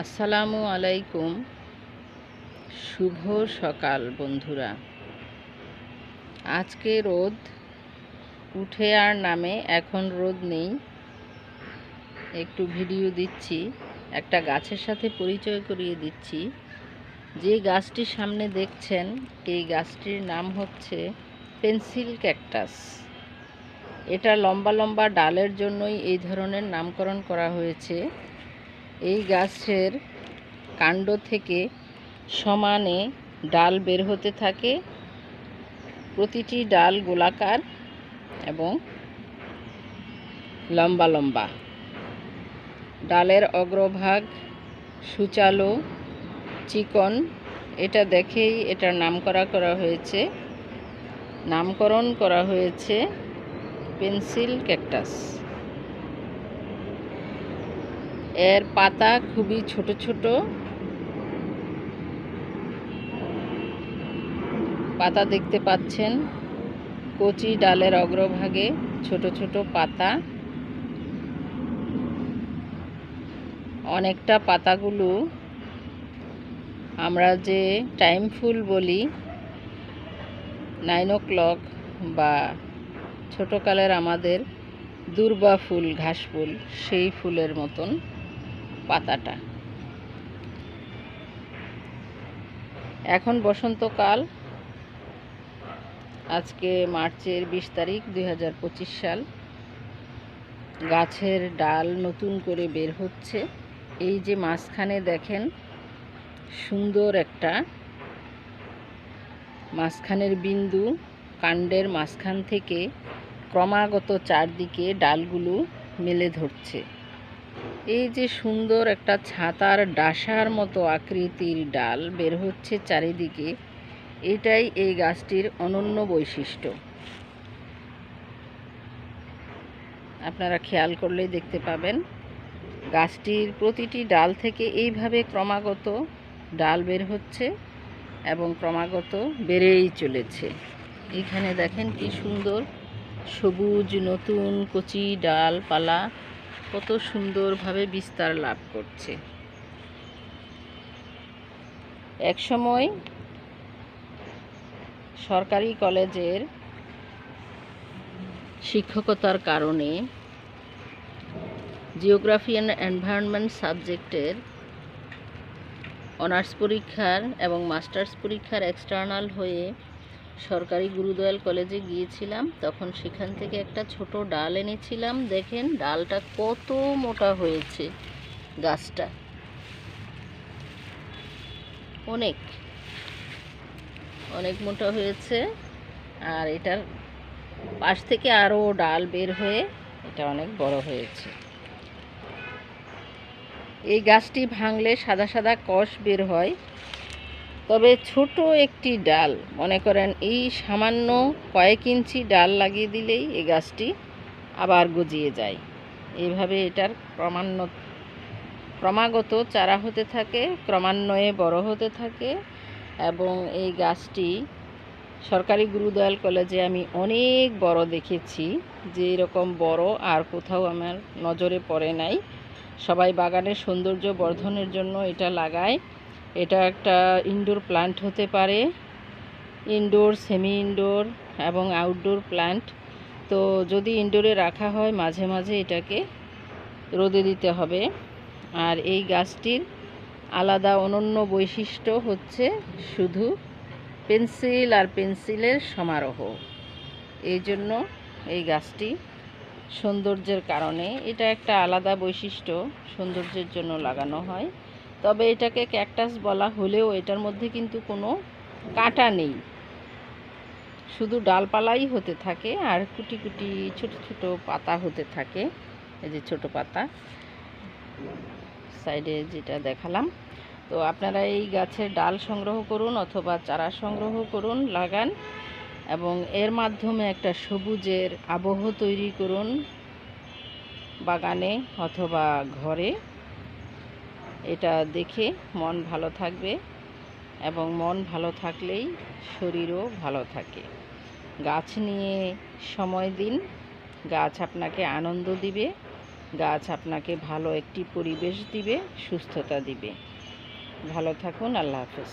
আসসালামু আলাইকুম। শুভ সকাল বন্ধুরা। আজকে রোদ উঠে আর নামে, এখন রোদ নেই। একটু ভিডিও দিচ্ছি, একটা গাছের সাথে পরিচয় করিয়ে দিচ্ছি। যে গাছটি সামনে দেখছেন, এই গাছটির নাম হচ্ছে পেন্সিল ক্যাকটাস। এটা লম্বা লম্বা ডালের জন্যই এই ধরনের নামকরণ করা হয়েছে। এই গাছের কাণ্ড থেকে সমানে ডাল বের হতে থাকে। প্রতিটি ডাল গোলাকার এবং লম্বা লম্বা। ডালের অগ্রভাগ সুচালো, চিকন। এটা দেখেই এটার নামকরণ করা হয়েছে পেন্সিল ক্যাকটাস। এর পাতা খুবই ছোট ছোট। পাতা দেখতে পাচ্ছেন, কচি ডালের অগ্রভাগে ছোট ছোট পাতা। অনেকটা পাতাগুলো আমরা যে টাইম ফুল বলি, 9 o'clock, বা ছোটকালের আমাদের দূর্বা ফুল, ঘাস ফুল, সেই ফুলের মতন পাতাটা। এখন বসন্তকাল। আজকে মার্চের 20 তারিখ 2025 সাল। গাছের ডাল নতুন করে বের হচ্ছে। এই যে মাঝখানে দেখেন সুন্দর একটা মাঝখানের বিন্দু, কাণ্ডের মাঝখান থেকে ক্রমাগত চারদিকে ডালগুলো মেলে ধরছে। এই যে সুন্দর একটা ছাতার ডাসার মতো আকৃতির ডাল বের হচ্ছে চারিদিকে, এটাই এই গাছটির অনন্য বৈশিষ্ট্য। আপনারা খেয়াল করলেই দেখতে পাবেন, গাছটির প্রতিটি ডাল থেকে এইভাবে ক্রমাগত ডাল বের হচ্ছে এবং ক্রমাগত বেড়েই চলেছে। এখানে দেখেন কি সুন্দর সবুজ নতুন কচি ডালপালা কত সুন্দরভাবে বিস্তার লাভ করছে। একসময় সরকারি কলেজের শিক্ষকতার কারণে জিওগ্রাফি অ্যান্ড এনভায়রনমেন্ট সাবজেক্টের অনার্স পরীক্ষার এবং মাস্টার্স পরীক্ষার এক্সটার্নাল হয়ে সরকারি গুরুদয়াল কলেজে গিয়েছিলাম। তখন সেখান থেকে একটা ছোট ডাল এনেছিলাম। দেখেন ডালটা কত মোটা হয়েছে। গাছটা অনেক অনেক মোটা হয়েছে। আর এটার পাশ থেকে আরও ডাল বের হয়ে এটা অনেক বড় হয়েছে। এই গাছটি ভাঙলে সাদা সাদা কষ বের হয়। তবে ছোট একটি ডাল, মনে করেন এই সামান্য কয়েক ইঞ্চি ডাল লাগিয়ে দিলেই এই গাছটি আবার গজিয়ে যায়। এইভাবে এটার ক্রমাগত চারা হতে থাকে, ক্রমান্বয়ে বড় হতে থাকে। এবং এই গাছটি সরকারি গুরুদয়াল কলেজে আমি অনেক বড় দেখেছি, যে এরকম বড় আর কোথাও আমার নজরে পড়ে নাই। সবাই বাগানের সৌন্দর্য বর্ধনের জন্য এটা লাগায়। এটা একটা ইনডোর প্লান্ট হতে পারে, ইনডোর, সেমি ইনডোর এবং আউটডোর প্লান্ট। তো যদি ইনডোরে রাখা হয়, মাঝে মাঝে এটাকে রোদে দিতে হবে। আর এই গাছটির আলাদা অনন্য বৈশিষ্ট্য হচ্ছে শুধু পেন্সিল আর পেন্সিলের সমারোহ। এই জন্য এই গাছটি সৌন্দর্যের কারণে, এটা একটা আলাদা বৈশিষ্ট্য, সৌন্দর্যের জন্য লাগানো হয়। তবে এটাকে ক্যাকটাস বলা হলেও এটার মধ্যে কিন্তু কোনো কাঁটা নেই, শুধু ডালপালাই হতে থাকে আর কুটি কুটি ছোট ছোট পাতা হতে থাকে। এই যে ছোট পাতা সাইডে যেটা দেখালাম। তো আপনারা এই গাছের ডাল সংগ্রহ করুন অথবা চারা সংগ্রহ করুন, লাগান এবং এর মাধ্যমে একটা সবুজের আবহ তৈরি করুন বাগানে অথবা ঘরে। এটা দেখে মন ভালো থাকবে এবং মন ভালো থাকলেই শরীরও ভালো থাকে। গাছ নিয়ে সময় দিন, গাছ আপনাকে আনন্দ দিবে। গাছ আপনাকে ভালো একটি পরিবেশ দিবে, সুস্থতা দিবে। ভালো থাকুন। আল্লাহ হাফেজ।